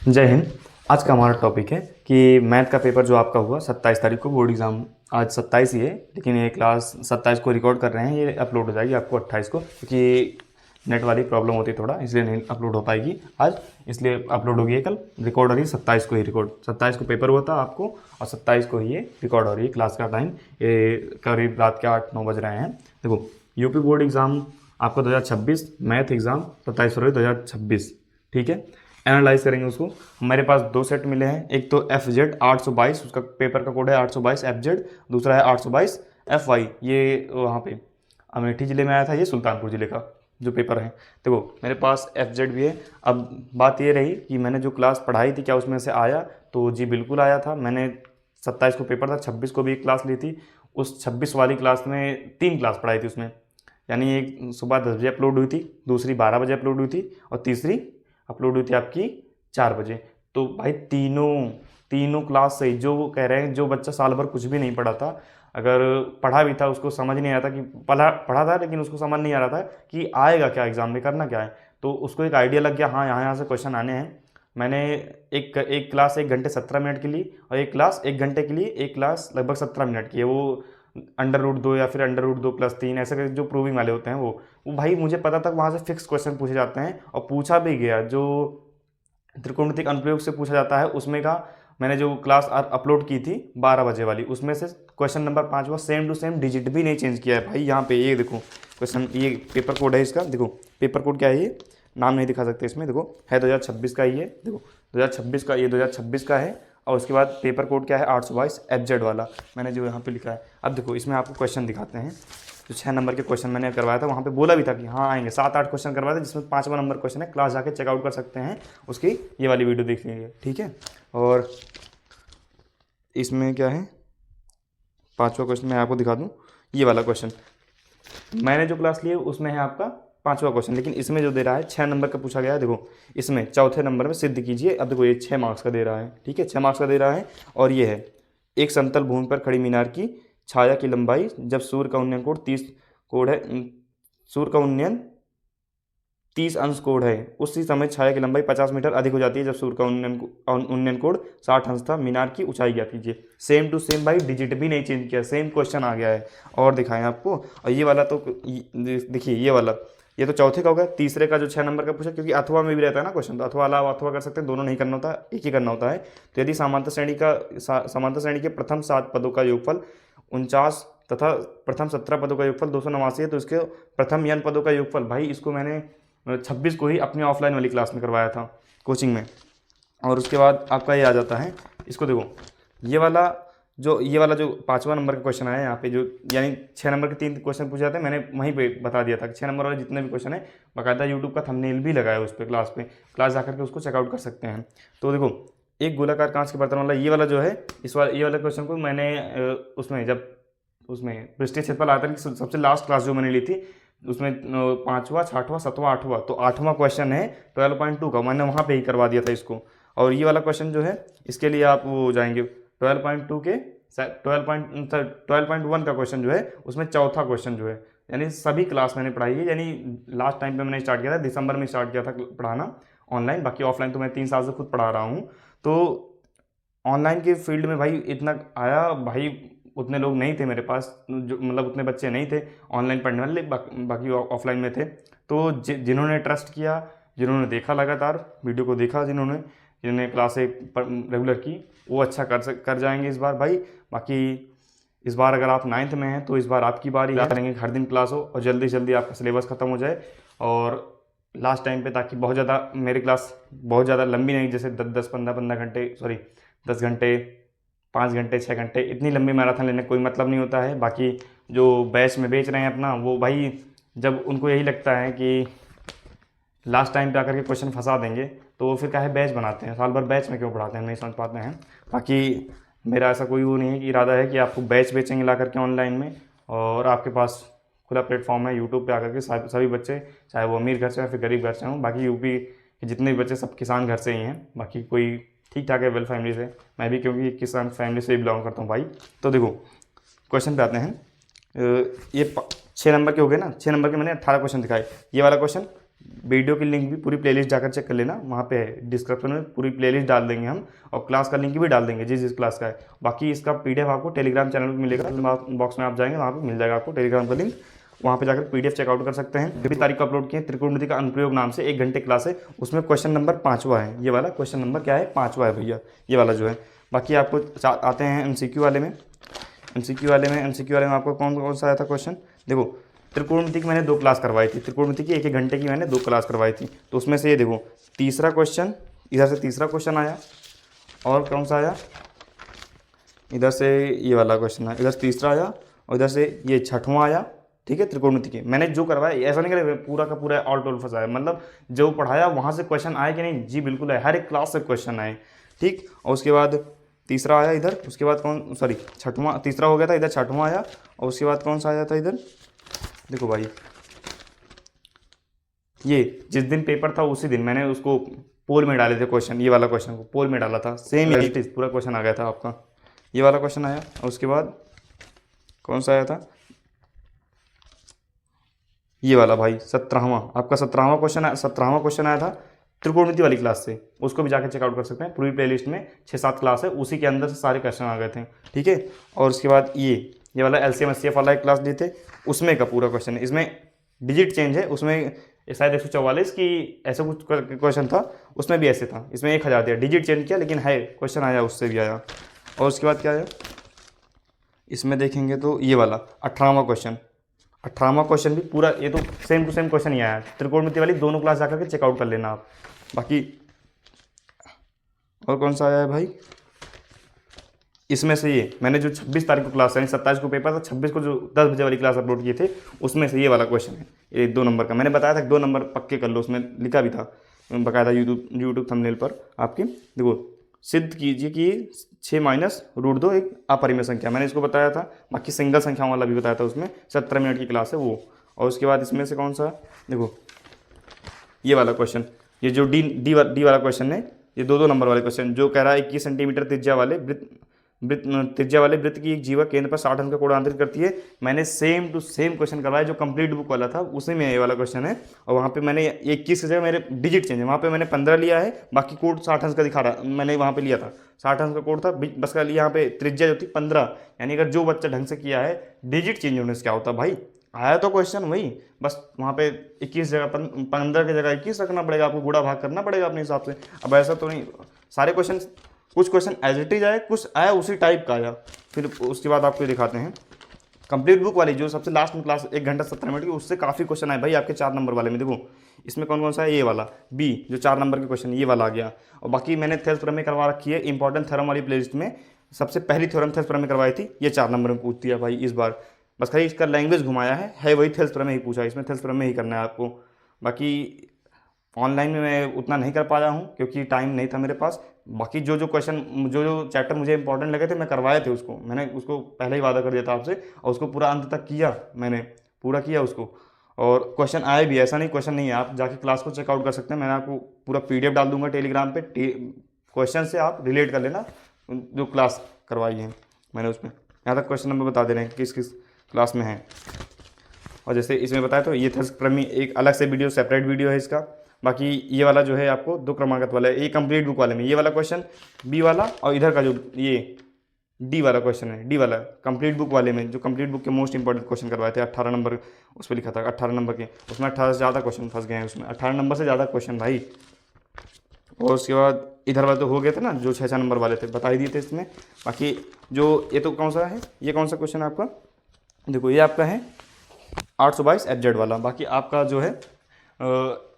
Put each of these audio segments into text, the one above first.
जय हिंद। आज का हमारा टॉपिक है कि मैथ का पेपर जो आपका हुआ 27 तारीख को बोर्ड एग्ज़ाम। आज 27 ही है, लेकिन ये क्लास 27 को रिकॉर्ड कर रहे हैं, ये अपलोड हो जाएगी आपको 28 को, क्योंकि नेट वाली प्रॉब्लम होती है थोड़ा, इसलिए नहीं अपलोड हो पाएगी आज, इसलिए अपलोड होगी कल। रिकॉर्ड हो रही है 27 को ही, रिकॉर्ड 27 को पेपर हुआ था आपको और 27 को ही ये रिकॉर्ड हो रही है। क्लास का टाइम ये करीब रात के 8-9 बज रहे हैं। देखो, यूपी बोर्ड एग्ज़ाम आपका 2026 मैथ एग्ज़ाम 27 फरवरी 2026, ठीक है। एनालाइज करेंगे उसको। हमारे पास दो सेट मिले हैं, एक तो एफ जेड 822, उसका पेपर का कोड है 822 एफ जेड, दूसरा है 822 एफ वाई। ये वहाँ पे अमेठी ज़िले में आया था, ये सुल्तानपुर ज़िले का जो पेपर है। देखो मेरे पास एफ जेड भी है। अब बात ये रही कि मैंने जो क्लास पढ़ाई थी क्या उसमें से आया, तो जी बिल्कुल आया था। मैंने 27 को पेपर था, 26 को भी एक क्लास ली थी। उस 26 वाली क्लास में 3 क्लास पढ़ाई थी उसमें, यानी एक सुबह 10 बजे अपलोड हुई थी, दूसरी 12 बजे अपलोड हुई थी और तीसरी अपलोड हुई थी आपकी 4 बजे। तो भाई तीनों क्लास सही। जो वो कह रहे हैं जो बच्चा साल भर कुछ भी नहीं पढ़ा था, अगर पढ़ा भी था उसको समझ नहीं आ रहा था कि पढ़ा पढ़ा था, लेकिन उसको समझ नहीं आ रहा था कि आएगा क्या एग्ज़ाम में, करना क्या है, तो उसको एक आइडिया लग गया, हाँ यहाँ से क्वेश्चन आने हैं। मैंने एक क्लास 1 घंटे 17 मिनट की ली और एक क्लास 1 घंटे की ली, एक क्लास लगभग 17 मिनट की है। वो अंडर रूट 2 या फिर अंडर रूट 2+3 ऐसे करके जो प्रूविंग वाले होते हैं वो भाई मुझे पता था वहाँ से फिक्स क्वेश्चन पूछे जाते हैं और पूछा भी गया। जो त्रिकोणमितिक अनुप्रयोग से पूछा जाता है उसमें का मैंने जो क्लास अपलोड की थी 12 बजे वाली, उसमें से क्वेश्चन नंबर 5 हुआ, सेम टू सेम, डिजिट भी नहीं चेंज किया है भाई। यहाँ पे ये देखो क्वेश्चन, ये पेपर कोड है इसका, देखो पेपर कोड क्या है, ये नाम नहीं दिखा सकते इसमें, देखो है 2026 का, ये देखो 2026 का, ये 2026 का है। और उसके बाद पेपर कोड क्या है 822 एफजेड वाला, मैंने जो यहाँ पे लिखा है। अब देखो इसमें आपको क्वेश्चन दिखाते हैं। जो 6 नंबर के क्वेश्चन मैंने करवाया था, वहाँ पे बोला भी था कि हाँ आएंगे, 7-8 क्वेश्चन करवाए थे, जिसमें 5वां नंबर क्वेश्चन है, क्लास जाके चेकआउट कर सकते हैं उसकी, ये वाली वीडियो देख लीजिए, ठीक है। और इसमें क्या है, 5वां क्वेश्चन मैं आपको दिखा दूँ, ये वाला क्वेश्चन मैंने जो क्लास ली है उसमें है आपका 5वां क्वेश्चन, लेकिन इसमें जो दे रहा है 6 नंबर का पूछा गया है। देखो इसमें चौथे नंबर में सिद्ध कीजिए। अब देखो ये 6 मार्क्स का दे रहा है, ठीक है, 6 मार्क्स का दे रहा है। और ये है, एक समतल भूमि पर खड़ी मीनार की छाया की लंबाई जब सूर्य का उन्नयन कोण 30 कोण है, सूर्य का उन्नयन 30 अंश कोण है, उसी समय छाया की लंबाई 50 मीटर अधिक हो जाती है जब सूर्य का उन्नयन कोण 60 अंश था। मीनार की ऊंचाई ज्ञात कीजिए। सेम टू सेम भाई, डिजिट भी नहीं चेंज किया, सेम क्वेश्चन आ गया है। और दिखाएं आपको, और ये वाला तो देखिए, ये वाला, ये तो चौथे का हो गया। तीसरे का जो 6 नंबर का पूछा, क्योंकि अथवा में भी रहता है ना क्वेश्चन, तो अथवा अलावा अथवा कर सकते हैं, दोनों नहीं करना होता, एक ही करना होता है। तो यदि समांतर श्रेणी के प्रथम 7 पदों का योगफल 49 तथा प्रथम 17 पदों का योगफल 289 है, तो इसके प्रथम n पदों का योगफल, भाई इसको मैंने 26 को ही अपनी ऑफलाइन वाली क्लास में करवाया था कोचिंग में। और उसके बाद आपका ये आ जाता है, इसको देखो, ये वाला जो 5वां नंबर का क्वेश्चन आया यहाँ पे, जो यानी 6 नंबर के 3 क्वेश्चन पूछे जाते हैं, मैंने वहीं पे बता दिया था कि 6 नंबर वाले जितने भी क्वेश्चन है, बाकायदा यूट्यूब का थंबनेल भी लगाया उस पर, क्लास जाकर के उसको चेकआउट कर सकते हैं। तो देखो, एक गोलाकार कांच के बर्तन वाला ये वाला जो है, ये वाला क्वेश्चन को मैंने उसमें जब उसमें पृष्ठीय क्षेत्रफल आयतन की सबसे लास्ट क्लास जो मैंने ली थी, उसमें 5वां 6वां 7वां 8वां, तो 8वां क्वेश्चन है 12.2 का, मैंने वहाँ पे ही करवा दिया था इसको। और ये वाला क्वेश्चन जो है, इसके लिए आप वो जाएंगे 12.2 के 12.1 का क्वेश्चन जो है, उसमें चौथा क्वेश्चन जो है, यानी सभी क्लास मैंने पढ़ाई है। यानी लास्ट टाइम पे मैंने स्टार्ट किया था, दिसंबर में स्टार्ट किया था पढ़ाना ऑनलाइन, बाकी ऑफलाइन तो मैं 3 साल से खुद पढ़ा रहा हूँ। तो ऑनलाइन के फील्ड में भाई इतना आया, भाई उतने लोग नहीं थे मेरे पास, जो मतलब उतने बच्चे नहीं थे ऑनलाइन पढ़ने वाले, बाकी ऑफलाइन में थे। तो जिन्होंने ट्रस्ट किया, जिन्होंने देखा लगातार वीडियो को देखा, जिन्होंने क्लासें रेगुलर की, वो अच्छा कर जाएंगे इस बार भाई। बाकी इस बार अगर आप 9th में हैं तो इस बार आपकी बारी करेंगे, हर दिन क्लास हो और जल्दी से जल्दी आपका सिलेबस ख़त्म हो जाए। और लास्ट टाइम पे, ताकि बहुत ज़्यादा मेरी क्लास बहुत ज़्यादा लंबी नहीं, जैसे 10-15 घंटे, सॉरी 10 घंटे 5 घंटे 6 घंटे, इतनी लंबी मैराथन लेने कोई मतलब नहीं होता है। बाकी जो बैच में बेच रहे हैं अपना, वो भाई जब उनको यही लगता है कि लास्ट टाइम पे आकर के क्वेश्चन फंसा देंगे, तो वो फिर काहे बैच बनाते हैं, साल भर बैच में क्यों पढ़ाते हैं, नहीं समझ पाते हैं। बाकी मेरा ऐसा कोई वो नहीं है कि इरादा है कि आपको बैच बेचेंगे ला करके ऑनलाइन में, और आपके पास खुला प्लेटफॉर्म है यूट्यूब पे आकर के सभी बच्चे, चाहे वो अमीर घर से या फिर गरीब घर से हों, बाकी यूपी के जितने भी बच्चे सब किसान घर से ही हैं, बाकी कोई ठीक ठाक है, वेल फैमिली से, मैं भी क्योंकि किसान फैमिली से ही बिलोंग करता हूँ भाई। तो देखो क्वेश्चन पे आते हैं। ये 6 नंबर के हो गए ना, 6 नंबर के मैंने 18 क्वेश्चन दिखाए। ये वाला क्वेश्चन वीडियो की लिंक भी पूरी प्लेलिस्ट जाकर चेक कर लेना, वहाँ पे है डिस्क्रिप्शन में पूरी प्लेलिस्ट डाल देंगे हम, और क्लास का लिंक भी डाल देंगे जिस जिस क्लास का है। बाकी इसका पीडीएफ आपको टेलीग्राम चैनल पर मिलेगा, बॉक्स में आप जाएंगे वहाँ पे मिल जाएगा आपको टेलीग्राम का लिंक, वहाँ पे जाकर पीडीएफ चेकआउट कर सकते हैं। 20 तारीख को अपलोड किए त्रिकोणमिति का अनुप्रयोग नाम से 1 घंटे क्लास है, उसमें क्वेश्चन नंबर 5वां है, ये वाला क्वेश्चन नंबर क्या है 5वां है भैया, ये वाला जो है। बाकी आपको आते हैं एमसीक्यू वाले में। एमसीक्यू वाले में आपको कौन कौन सा आया था क्वेश्चन, देखो त्रिकोणमिति की मैंने 2 क्लास करवाई थी, त्रिकोणमिति की 1 घंटे की मैंने 2 क्लास करवाई थी, तो उसमें से ये देखो तीसरा क्वेश्चन, इधर से तीसरा क्वेश्चन आया, और कौन सा आया, इधर से ये वाला क्वेश्चन आया, इधर से तीसरा आया, और इधर से ये छठवां आया। ठीक है, त्रिकोणमिति की मैंने जो करवाया, ऐसा नहीं करे पूरा का पूरा ऑल टोल फंसा है, मतलब जो पढ़ाया वहाँ से क्वेश्चन आए कि नहीं, जी बिल्कुल है, हर एक क्लास से क्वेश्चन आए। ठीक, और उसके बाद तीसरा आया इधर, उसके बाद कौन, सॉरी छठवां, तीसरा हो गया था, इधर छठवां आया, और उसके बाद कौन सा आया था इधर, देखो भाई ये जिस दिन पेपर था उसी दिन मैंने उसको पोल में डाले थे क्वेश्चन, ये वाला क्वेश्चन को पोल में डाला था, सेम पूरा क्वेश्चन आ गया था आपका, ये वाला क्वेश्चन आया। और उसके बाद कौन सा आया था, ये वाला भाई 17वां, आपका 17वां क्वेश्चन आया था त्रिकोणमिति वाली क्लास से, उसको भी जाकर चेकआउट कर सकते हैं, पूरी प्लेलिस्ट में 6-7 क्लास है, उसी के अंदर से सारे क्वेश्चन आ गए थे। ठीक है, और उसके बाद ये वाला एलसीएम एचसीएफ वाला एक क्लास लिए थे, उसमें का पूरा क्वेश्चन है, इसमें डिजिट चेंज है, उसमें शायद 144 की ऐसा कुछ क्वेश्चन था, उसमें भी ऐसे था, इसमें 1000 दिया, डिजिट चेंज किया, लेकिन है क्वेश्चन आया, उससे भी आया। और उसके बाद क्या आया, इसमें देखेंगे तो ये वाला 18वां क्वेश्चन भी पूरा, ये तो सेम टू सेम क्वेश्चन ही आया, त्रिकोणमिति वाली दोनों क्लास जाकर के चेकआउट कर लेना आप। बाकी और कौन सा आया है भाई, इसमें से ये मैंने जो 26 तारीख को क्लास है, 27 को पेपर था, 26 को जो 10 बजे वाली क्लास अपलोड किए थे, उसमें से ये वाला क्वेश्चन है, ये 2 नंबर का, मैंने बताया था 2 नंबर पक्के कर लो, उसमें लिखा भी था बकायदा यूट्यूब थंबनेल पर आपके, देखो सिद्ध कीजिए कि 6 - एक अपरिमेय संख्या, मैंने इसको बताया था। बाकी सिंगल संख्याओं वाला भी बताया था, उसमें 17 मिनट की क्लास है वो। और उसके बाद इसमें से कौन सा, देखो ये वाला क्वेश्चन, ये जो डी वाला क्वेश्चन है, ये 2 नंबर वाले क्वेश्चन, जो कह रहा है 21 सेंटीमीटर त्रिज्या वाले वृत्त की एक जीवा केंद्र पर 60 अंक का कोण आंतरित करती है। मैंने सेम टू सेम क्वेश्चन करवाया जो कंप्लीट बुक वाला था, उसी में ये वाला क्वेश्चन है। और वहाँ पे मैंने 21 की जगह मेरे डिजिट चेंज है, वहाँ पे मैंने 15 लिया है, बाकी कोड 60 अंक का दिखा रहा, मैंने वहाँ पे लिया था 60 अंक का कोड था, बस का यहाँ पे त्रिज्या जो थी 15, यानी अगर जो बच्चा ढंग से किया है, डिजिट चेंज होने से क्या होता भाई, आया तो क्वेश्चन वही, बस वहाँ पे 21 जगह 15 की जगह 21 रखना पड़ेगा, आपको गुणा भाग करना पड़ेगा अपने हिसाब से। अब ऐसा तो नहीं, सारे क्वेश्चन, कुछ क्वेश्चन एज इट इज आए, कुछ आया उसी टाइप का आया। फिर उसके बाद आपको दिखाते हैं कंप्लीट बुक वाली, जो सबसे लास्ट में क्लास 1 घंटा 17 मिनट की, उससे काफ़ी क्वेश्चन आए भाई आपके 4 नंबर वाले में। देखो इसमें कौन कौन सा है, ये वाला बी जो 4 नंबर के क्वेश्चन, ये वाला आ गया। और बाकी मैंने थेल्स प्रमेय करवा रखी है इंपॉर्टेंट थ्योरम वाली प्लेलिस्ट में, सबसे पहली थ्योरम थेल्स प्रमेय करवाई थी, ये 4 नंबर में पूछती है भाई इस बार, बस खाली इसका लैंग्वेज घुमाया है वही थेल्स प्रमेय ही पूछा, इसमें थेल्स प्रमेय ही करना है आपको। बाकी ऑनलाइन में मैं उतना नहीं कर पाया हूँ क्योंकि टाइम नहीं था मेरे पास। बाकी जो क्वेश्चन जो चैप्टर मुझे इंपॉर्टेंट लगे थे मैं करवाए थे, उसको मैंने उसको पहले ही वादा कर दिया था आपसे, और उसको पूरा अंत तक किया, मैंने पूरा किया उसको। और क्वेश्चन आए भी, ऐसा नहीं क्वेश्चन नहीं है, आप जाके क्लास को चेकआउट कर सकते हैं, मैंने आपको पूरा PDF डाल दूंगा टेलीग्राम पे, क्वेश्चन से आप रिलेट कर लेना जो क्लास करवाई है मैंने, उसमें यहाँ तक क्वेश्चन नंबर बता दे रहे हैं किस किस क्लास में है। और जैसे इसमें बताया तो ये थेल्स प्रमेय एक अलग से वीडियो, सेपरेट वीडियो है इसका। बाकी ये वाला जो है आपको 2 क्रमागत वाला है, ये कंप्लीट बुक वाले में ये वाला क्वेश्चन बी वाला, और इधर का जो ये डी वाला क्वेश्चन है, डी वाला कंप्लीट बुक वाले में, जो कंप्लीट बुक के मोस्ट इंपॉर्टेंट क्वेश्चन करवाए थे 18 नंबर, उस पर लिखा था 18 नंबर के, उसमें 18 से ज़्यादा क्वेश्चन फंस गए हैं, उसमें 18 नंबर से ज़्यादा क्वेश्चन भाई। और उसके बाद इधर वाले तो हो गए थे ना, जो 6 नंबर वाले थे बता ही दिए थे इसमें। बाकी जो ये तो कौन सा है, ये कौन सा क्वेश्चन है आपका, देखो ये आपका है 822 FZ वाला। बाकी आपका जो है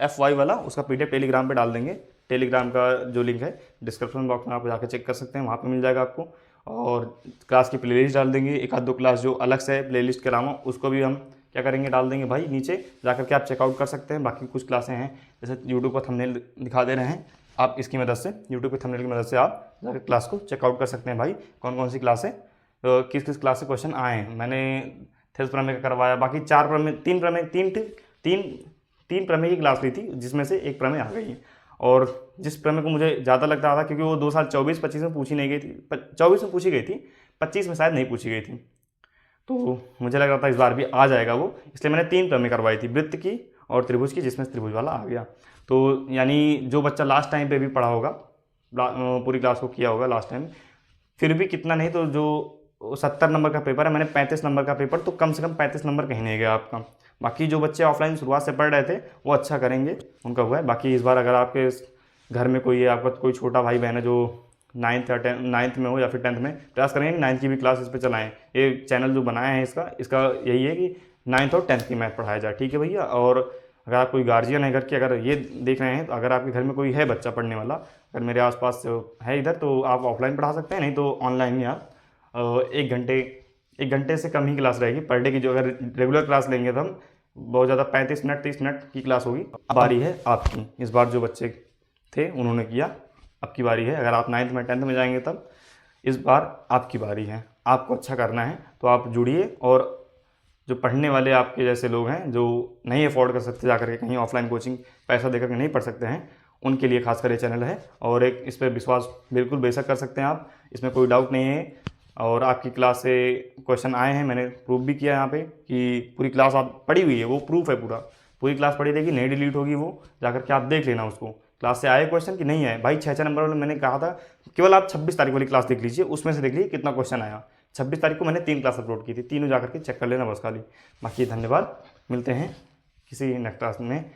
FY वाला, उसका PDF टेलीग्राम पे डाल देंगे, टेलीग्राम का जो लिंक है डिस्क्रिप्शन बॉक्स में आप जाकर चेक कर सकते हैं, वहाँ पे मिल जाएगा आपको। और क्लास की प्लेलिस्ट डाल देंगे, 1-2 क्लास जो अलग से है प्लेलिस्ट के अलावा, उसको भी हम क्या करेंगे डाल देंगे भाई, नीचे जाकर के आप चेकआउट कर सकते हैं। बाकी कुछ क्लासें हैं जैसे यूट्यूब का थंबनेल दिखा दे रहे हैं, आप इसकी मदद से, यूट्यूब के थंबनेल की मदद से आप जाकर क्लास को चेकआउट कर सकते हैं भाई, कौन कौन सी क्लासें किस किस क्लास से क्वेश्चन आए हैं। मैंने थेल्स प्रमेय का करवाया, बाकी 4 प्रमेय 3 प्रमेय की क्लास ली थी, जिसमें से 1 प्रमेय आ गई है। और जिस प्रमेय को मुझे ज़्यादा लगता था, क्योंकि वो 2 साल 24-25 में पूछी नहीं गई थी, 24 में पूछी गई थी, 25 में शायद नहीं पूछी गई थी, तो मुझे लग रहा था इस बार भी आ जाएगा वो, इसलिए मैंने 3 प्रमेय करवाई थी, वृत्त की और त्रिभुज की, जिसमें त्रिभुज वाला आ गया। तो यानी जो बच्चा लास्ट टाइम पे भी पढ़ा होगा, पूरी क्लास को किया होगा लास्ट टाइम, फिर भी कितना नहीं तो जो 70 नंबर का पेपर है, मैंने 35 नंबर का पेपर, तो कम से कम 35 नंबर कहीं नहीं गया आपका। बाकी जो बच्चे ऑफलाइन शुरुआत से पढ़ रहे थे वो अच्छा करेंगे, उनका हुआ है। बाकी इस बार अगर आपके घर में कोई है, आपका कोई छोटा भाई बहन है जो 9th में हो या फिर 10th में, प्रयास करेंगे 9th की भी क्लास इस पर चलाएँ। ये चैनल जो बनाया है इसका यही है कि 9th और 10th की मैथ पढ़ाया जाए, ठीक है भैया। और अगर आप कोई गार्जियन है घर के, अगर ये देख रहे हैं, तो अगर आपके घर में कोई है बच्चा पढ़ने वाला, अगर मेरे आसपास है इधर, तो आप ऑफलाइन पढ़ा सकते हैं, नहीं तो ऑनलाइन ही आप 1 घंटे से कम ही क्लास रहेगी पर डे की। जो अगर रेगुलर क्लास लेंगे तो हम बहुत ज़्यादा 35 मिनट 30 मिनट की क्लास होगी। बारी है आपकी, इस बार जो बच्चे थे उन्होंने किया, अब की बारी है। अगर आप 9th में 10th में जाएंगे तब इस बार आपकी बारी है, आपको अच्छा करना है, तो आप जुड़िए। और जो पढ़ने वाले आपके जैसे लोग हैं जो नहीं अफोर्ड कर सकते जा करके कहीं ऑफलाइन कोचिंग पैसा देकर के नहीं पढ़ सकते हैं, उनके लिए खासकर ये चैनल है। और एक इस पर विश्वास बिल्कुल बेशक कर सकते हैं आप, इसमें कोई डाउट नहीं है। और आपकी क्लास से क्वेश्चन आए हैं, मैंने प्रूफ भी किया यहाँ पे कि पूरी क्लास आप पढ़ी हुई है, वो प्रूफ है पूरी क्लास पढ़ी रहेगी, नहीं डिलीट होगी, वो जाकर के आप देख लेना उसको क्लास से आए क्वेश्चन कि नहीं आए। भाई 6 नंबर वाले मैंने कहा था, केवल आप 26 तारीख वाली क्लास देख लीजिए, उसमें से देख लीजिए कितना क्वेश्चन आया। 26 तारीख को मैंने 3 क्लास अपलोड की थी, तीनों जाकर के चेक कर लेना बस खाली। बाकी धन्यवाद, मिलते हैं किसी नेक्स्ट क्लास में।